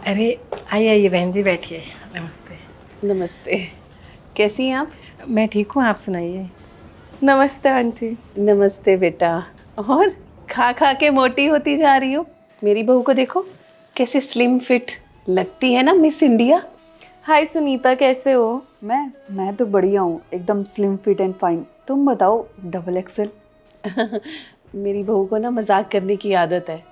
अरे आइए आइए बहन जी, बैठिए। नमस्ते। नमस्ते। कैसी हैं आप? मैं ठीक हूँ, आप सुनाइए। नमस्ते आंटी। नमस्ते बेटा। और खा खा के मोटी होती जा रही हो। मेरी बहू को देखो, कैसे स्लिम फिट लगती है ना, मिस इंडिया। हाय सुनीता, कैसे हो? मैं तो बढ़िया हूँ, एकदम स्लिम फिट एंड फाइन। तुम बताओ, डबल एक्सेल। मेरी बहू को ना मजाक करने की आदत है।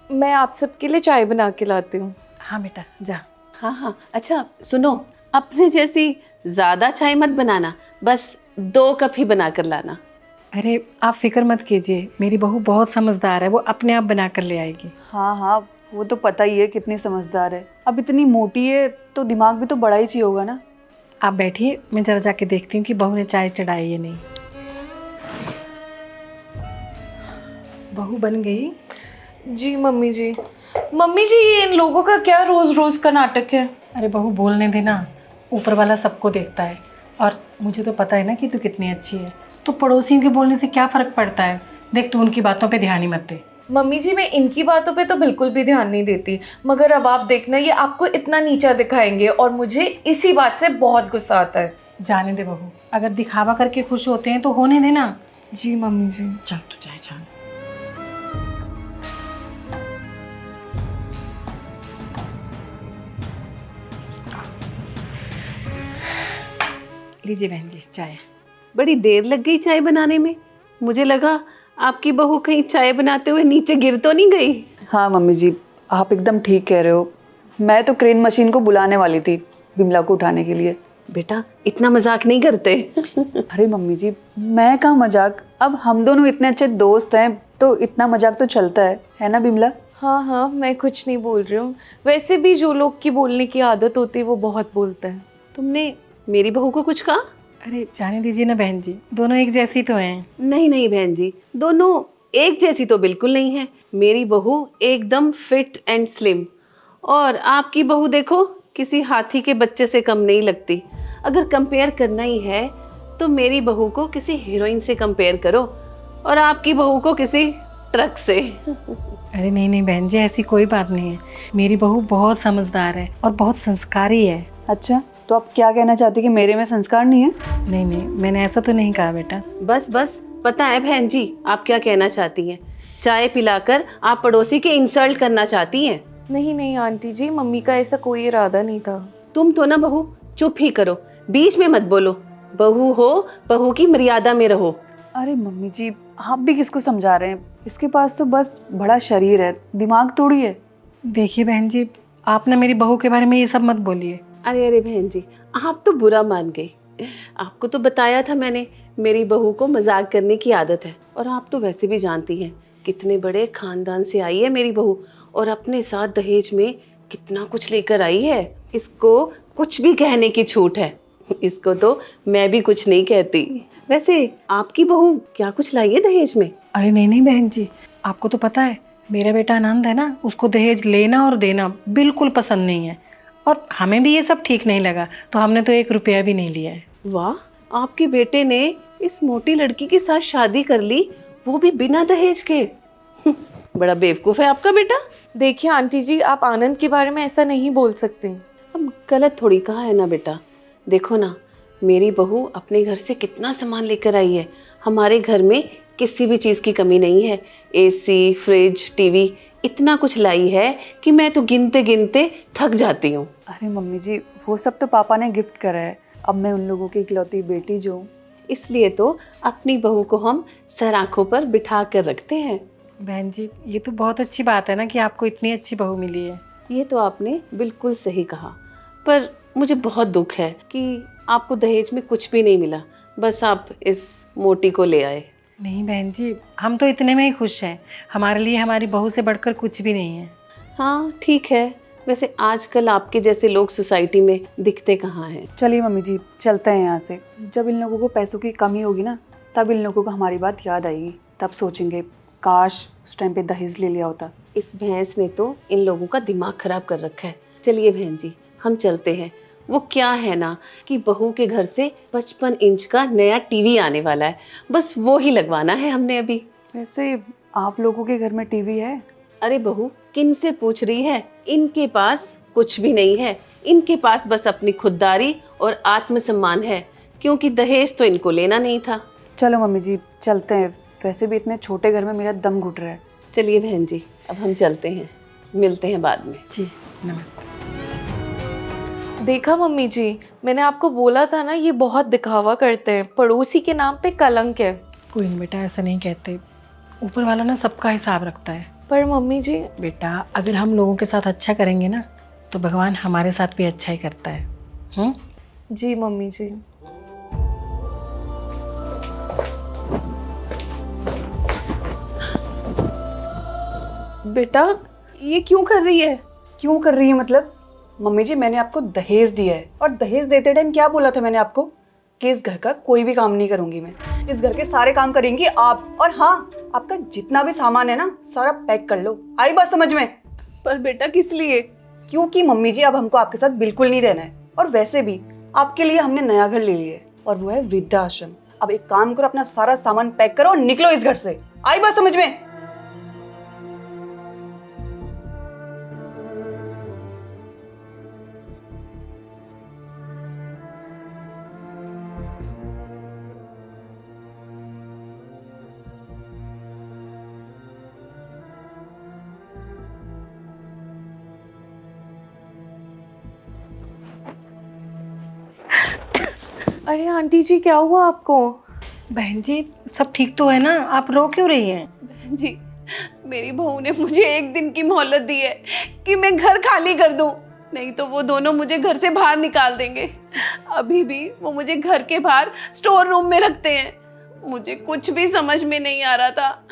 मैं आप सबके लिए चाय बना के लाती हूँ। हाँ बेटा जा। हाँ हाँ, अच्छा सुनो, अपने जैसी ज्यादा चाय मत बनाना, बस 2 कप ही बना कर लाना। अरे आप फिक्र मत कीजिए, मेरी बहू बहुत समझदार है, वो अपने आप बना कर ले आएगी। हाँ हाँ, वो तो पता ही है कितनी समझदार है। अब इतनी मोटी है तो दिमाग भी तो बड़ा ही चाहिए होगा ना। आप बैठिए, मैं जरा जाके देखती हूँ कि बहू ने चाय चढ़ाई या नहीं। बहू बन गई? जी मम्मी जी। मम्मी जी, ये इन लोगों का क्या रोज रोज का नाटक है? अरे बहू बोलने देना, ऊपर वाला सबको देखता है। और मुझे तो पता है ना कि तू कितनी अच्छी है, तो पड़ोसियों के बोलने से क्या फ़र्क पड़ता है। देख तू उनकी बातों पे ध्यान ही मत दे। मम्मी जी, मैं इनकी बातों पे तो बिल्कुल भी ध्यान नहीं देती, मगर अब आप देखना, ये आपको इतना नीचा दिखाएंगे और मुझे इसी बात से बहुत गुस्सा आता है। जाने दे बहू, अगर दिखावा करके खुश होते हैं तो होने देना। जी मम्मी जी। चल तू चाय छान। लीजिए बहन जी चाय। बड़ी देर लग गई चाय बनाने में। मुझे लगा आपकी बहू कहीं चाय बनाते हुए नीचे गिर तो नहीं गई। हाँ मम्मी जी, आप एकदम ठीक कह रहे हो। मैं तो क्रेन मशीन को बुलाने वाली थी बिमला को उठाने के लिए। बेटा इतना मजाक नहीं करते। अरे मम्मी जी, मैं कहाँ मजाक। अब हम दोनों इतने अच्छे दोस्त हैं तो इतना मजाक तो चलता है ना बिमला? हाँ हाँ, मैं कुछ नहीं बोल रही हूँ। वैसे भी जो लोग की बोलने की आदत होती है वो बहुत बोलते हैं। तुमने मेरी बहू को कुछ कहा? अरे जाने दीजिए ना बहन जी, दोनों एक जैसी तो हैं। नहीं नहीं बहन जी, दोनों एक जैसी तो बिल्कुल नहीं है। मेरी बहू एकदम फिट एंड स्लिम, और आपकी बहू देखो किसी हाथी के बच्चे से कम नहीं लगती। अगर कंपेयर करना ही है तो मेरी बहू को किसी हीरोइन से कंपेयर करो, और आपकी बहू को किसी ट्रक से। अरे नहीं नहीं बहन जी, ऐसी कोई बात नहीं है। मेरी बहू बहुत समझदार है और बहुत संस्कारी है। अच्छा, तो आप क्या कहना चाहती कि मेरे में संस्कार नहीं है? नहीं नहीं, मैंने ऐसा तो नहीं कहा बेटा। बस बस, पता है बहन जी आप क्या कहना चाहती हैं। चाय पिलाकर आप पड़ोसी के इंसल्ट करना चाहती हैं। नहीं नहीं आंटी जी, मम्मी का ऐसा कोई इरादा नहीं था। तुम तो ना बहू चुप ही करो, बीच में मत बोलो। बहू हो, बहू की मर्यादा में रहो। अरे मम्मी जी, आप भी किसको समझा रहे हैं? इसके पास तो बस बड़ा शरीर है, दिमाग थोड़ी है। देखिए बहन जी, आप ना मेरी बहू के बारे में ये सब मत बोलिए। अरे अरे बहन जी, आप तो बुरा मान गई। आपको तो बताया था मैंने, मेरी बहू को मजाक करने की आदत है। और आप तो वैसे भी जानती हैं कितने बड़े खानदान से आई है मेरी बहू, और अपने साथ दहेज में कितना कुछ लेकर आई है। इसको कुछ भी कहने की छूट है। इसको तो मैं भी कुछ नहीं कहती। वैसे आपकी बहू क्या कुछ लाई है दहेज में? अरे नहीं नहीं बहन जी, आपको तो पता है मेरा बेटा आनंद है ना, उसको दहेज लेना और देना बिल्कुल पसंद नहीं है। और हमें भी ये सब ठीक नहीं लगा, तो हमने तो 1 रुपया भी नहीं लिया है। वाह, आपके बेटे ने इस मोटी लड़की के साथ शादी कर ली, वो भी बिना दहेज के। बड़ा बेवकूफ है आपका बेटा। देखिए आंटी जी, आप आनंद के बारे में ऐसा नहीं बोल सकती। अब गलत थोड़ी कहा है ना बेटा। देखो ना, मेरी बहू अपने घर से कितना सामान लेकर आई है। हमारे घर में किसी भी चीज़ की कमी नहीं है। एसी, फ्रिज, टीवी, इतना कुछ लाई है कि मैं तो गिनते गिनते थक जाती हूँ। अरे मम्मी जी, वो सब तो पापा ने गिफ्ट करा है। अब मैं उन लोगों की इकलौती बेटी जो हूँ। इसलिए तो अपनी बहू को हम सर आँखों पर बिठा कर रखते हैं। बहन जी, ये तो बहुत अच्छी बात है ना कि आपको इतनी अच्छी बहू मिली है। ये तो आपने बिल्कुल सही कहा, पर मुझे बहुत दुख है कि आपको दहेज में कुछ भी नहीं मिला, बस आप इस मोटी को ले आए। नहीं बहन जी, हम तो इतने में ही खुश हैं। हमारे लिए हमारी बहू से बढ़कर कुछ भी नहीं है। हाँ ठीक है, वैसे आजकल आपके जैसे लोग सोसाइटी में दिखते कहाँ हैं। चलिए मम्मी जी, चलते हैं यहाँ से। जब इन लोगों को पैसों की कमी होगी ना, तब इन लोगों को हमारी बात याद आएगी। तब सोचेंगे काश उस टाइम पे दहेज ले लिया होता। इस भैंस ने तो इन लोगों का दिमाग खराब कर रखा है। चलिए बहन जी, हम चलते हैं। वो क्या है ना कि बहू के घर से 55 इंच का नया टीवी आने वाला है, बस वो ही लगवाना है हमने अभी। वैसे आप लोगों के घर में टीवी है? अरे बहू, किन से पूछ रही है? इनके पास कुछ भी नहीं है, इनके पास बस अपनी खुददारी और आत्मसम्मान है, क्योंकि दहेज तो इनको लेना नहीं था। चलो मम्मी जी चलते हैं, वैसे भी इतने छोटे घर में मेरा दम घुट रहा है। चलिए बहन जी, अब हम चलते हैं, मिलते हैं बाद में। जी नमस्ते। देखा मम्मी जी, मैंने आपको बोला था ना, ये बहुत दिखावा करते हैं, पड़ोसी के नाम पे कलंक है। कोई नहीं बेटा, ऐसा नहीं कहते, ऊपर वाला ना सबका हिसाब रखता है। पर मम्मी जी, बेटा अगर हम लोगों के साथ अच्छा करेंगे ना तो भगवान हमारे साथ भी अच्छा ही करता है। जी मम्मी जी। बेटा ये क्यों कर रही है? क्यों कर रही है मतलब? मम्मी जी मैंने आपको दहेज दिया है, और दहेज देते टाइम क्या बोला था मैंने आपको कि इस घर का कोई भी काम नहीं करूंगी मैं, इस घर के सारे काम करेंगी आप। और हाँ, आपका जितना भी सामान है ना सारा पैक कर लो। आई बात समझ में? पर बेटा किस लिए? क्योंकि मम्मी जी अब हमको आपके साथ बिल्कुल नहीं रहना है, और वैसे भी आपके लिए हमने नया घर ले लिया है और वो है वृद्धाश्रम। अब एक काम करो, अपना सारा सामान पैक करो और निकलो इस घर से। आई बात समझ में? अरे आंटी जी, क्या हुआ आपको? बहन जी सब ठीक तो है ना, आप रो क्यों रही हैं? बहन जी, मेरी बहू ने मुझे एक दिन की मोहलत दी है कि मैं घर खाली कर दूं, नहीं तो वो दोनों मुझे घर से बाहर निकाल देंगे। अभी भी वो मुझे घर के बाहर स्टोर रूम में रखते हैं। मुझे कुछ भी समझ में नहीं आ रहा था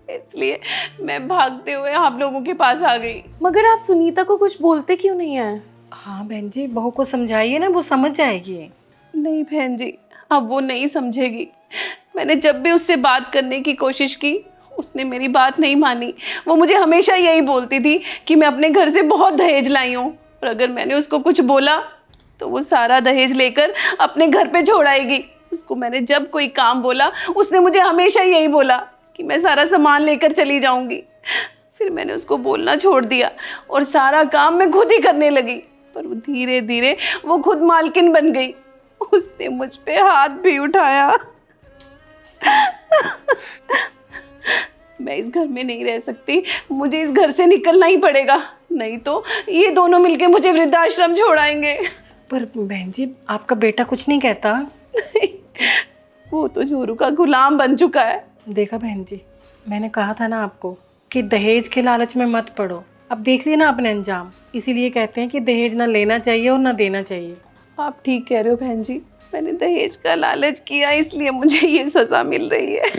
इसलिए मैं भागते हुए आप लोगों के पास आ गई। मगर आप सुनीता को कुछ बोलते क्यों नहीं है? हाँ बहन जी, बहू को समझाइए ना, वो समझ जाएगी। नहीं बहन जी, अब वो नहीं समझेगी। मैंने जब भी उससे बात करने की कोशिश की उसने मेरी बात नहीं मानी। वो मुझे हमेशा यही बोलती थी कि मैं अपने घर से बहुत दहेज लाई हूँ, और अगर मैंने उसको कुछ बोला तो वो सारा दहेज लेकर अपने घर पे छोड़ आएगी। उसको मैंने जब कोई काम बोला उसने मुझे हमेशा यही बोला कि मैं सारा सामान लेकर चली जाऊंगी। फिर मैंने उसको बोलना छोड़ दिया और सारा काम मैं खुद ही करने लगी, पर वो धीरे धीरे वो खुद मालकिन बन गई। उसने मुझ पे हाथ भी उठाया। मैं इस घर में नहीं रह सकती, मुझे इस घर से निकलना ही पड़ेगा, नहीं तो ये दोनों मिलके मुझे वृद्धाश्रम छोड़ाएंगे। पर बहन जी आपका बेटा कुछ नहीं कहता? वो तो जोरू का गुलाम बन चुका है। देखा बहन जी, मैंने कहा था ना आपको कि दहेज के लालच में मत पड़ो। अब देख रही है ना अपने अंजाम। इसीलिए कहते हैं कि दहेज ना लेना चाहिए और ना देना चाहिए। आप ठीक कह रहे हो बहन जी, मैंने दहेज का लालच किया इसलिए मुझे ये सज़ा मिल रही है।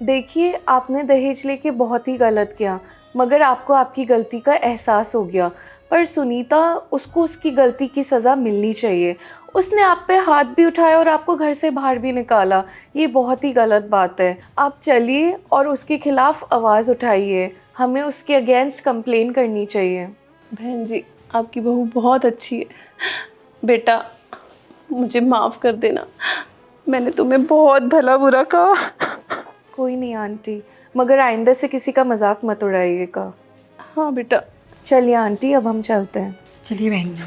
देखिए, आपने दहेज लेके बहुत ही गलत किया, मगर आपको आपकी गलती का एहसास हो गया। पर सुनीता, उसको उसकी गलती की सज़ा मिलनी चाहिए। उसने आप पे हाथ भी उठाया और आपको घर से बाहर भी निकाला, ये बहुत ही गलत बात है। आप चलिए और उसके खिलाफ़ आवाज़ उठाइए, हमें उसके अगेंस्ट कंप्लेन करनी चाहिए। बहन जी, आपकी बहू बहुत अच्छी है। बेटा मुझे माफ़ कर देना, मैंने तुम्हें बहुत भला बुरा कहा। कोई नहीं आंटी, मगर आइंदा से किसी का मजाक मत उड़ाइएगा। हाँ बेटा। चलिए आंटी, अब हम चलते हैं। चलिए बहन जी।